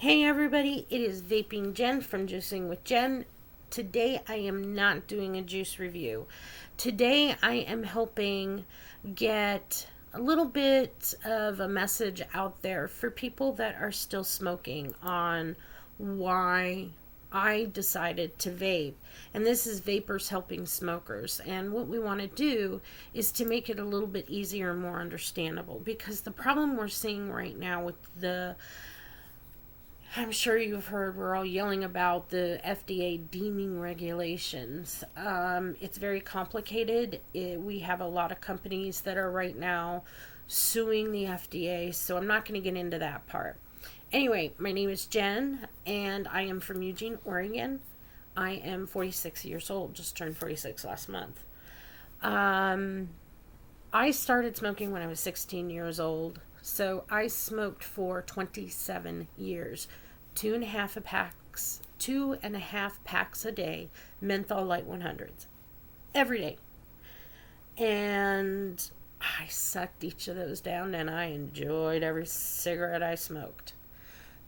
Hey everybody, it is Vaping Jen from Juicing with Jen. Today I am not doing a juice review. Today I am helping get a little bit of a message out there for people that are still smoking on why I decided to vape. And this is Vapors Helping Smokers. And what we want to do is to make it a little bit easier and more understandable, because the problem we're seeing right now with I'm sure you've heard we're all yelling about the FDA deeming regulations. It's very complicated. We have a lot of companies that are right now suing the FDA, so I'm not going to get into that part. Anyway, my name is Jen, and I am from Eugene, Oregon. I am 46 years old, just turned 46 last month. I started smoking when I was 16 years old. So I smoked for 27 years, two and a half packs a day, menthol light 100s, every day. And I sucked each of those down, and I enjoyed every cigarette I smoked.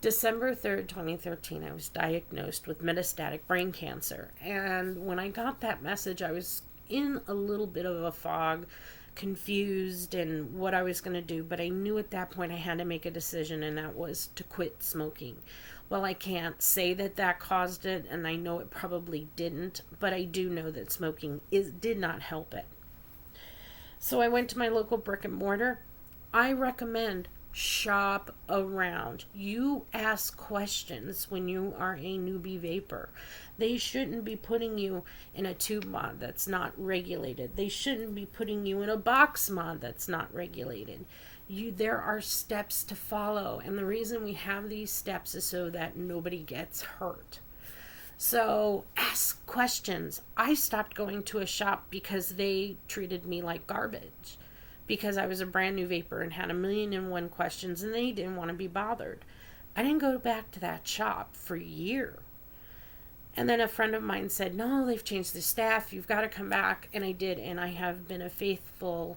December 3rd, 2013, I was diagnosed with metastatic brain cancer. And when I got that message, I was in a little bit of a fog, confused in what I was going to do, but I knew at that point I had to make a decision, and that was to quit smoking. Well, I can't say that caused it, and I know it probably didn't, but I do know that smoking did not help it. So I went to my local brick and mortar. I recommend shop around. You ask questions when you are a newbie vapor. They shouldn't be putting you in a tube mod that's not regulated. They shouldn't be putting you in a box mod that's not regulated. There are steps to follow, and the reason we have these steps is so that nobody gets hurt. So ask questions. I stopped going to a shop because they treated me like garbage, because I was a brand new vapor and had 1,000,001 questions, and they didn't want to be bothered. I didn't go back to that shop for a year. And then a friend of mine said, no, they've changed the staff. You've got to come back. And I did. And I have been a faithful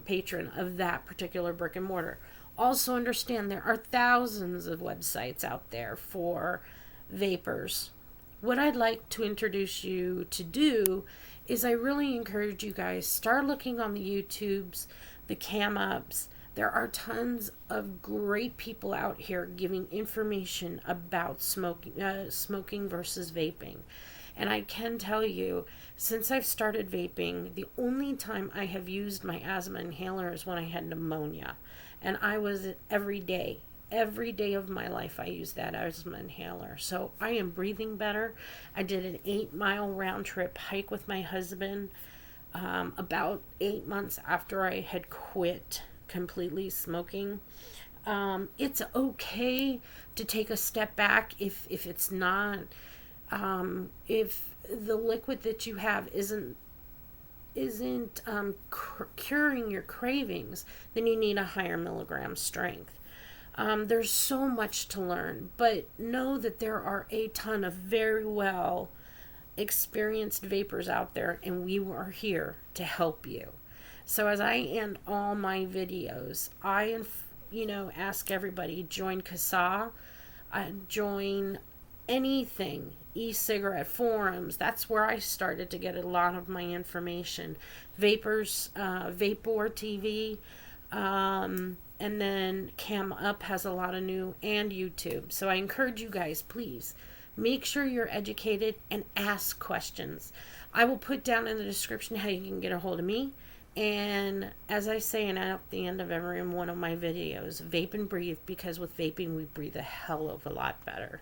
patron of that particular brick and mortar. Also understand there are thousands of websites out there for vapors. What I'd like to introduce you to do is I really encourage you guys, start looking on the YouTubes, the cam ups. There are tons of great people out here giving information about smoking versus vaping. And I can tell you, since I've started vaping, the only time I have used my asthma inhaler is when I had pneumonia. And I was every day of my life I used that asthma inhaler. So I am breathing better. I did an 8-mile round trip hike with my husband about 8 months after I had quit completely smoking. It's okay to take a step back if it's not, if the liquid that you have isn't curing your cravings, then you need a higher milligram strength. There's so much to learn, but know that there are a ton of very well experienced vapors out there, and we are here to help you. So as I end all my videos, I ask everybody, join CASA, join anything, e-cigarette forums. That's where I started to get a lot of my information. Vapors, Vapor TV, and then Cam Up has a lot of new, and YouTube. So I encourage you guys, please make sure you're educated and ask questions. I will put down in the description how you can get a hold of me. And as I say at the end of every one of my videos, vape and breathe, because with vaping we breathe a hell of a lot better.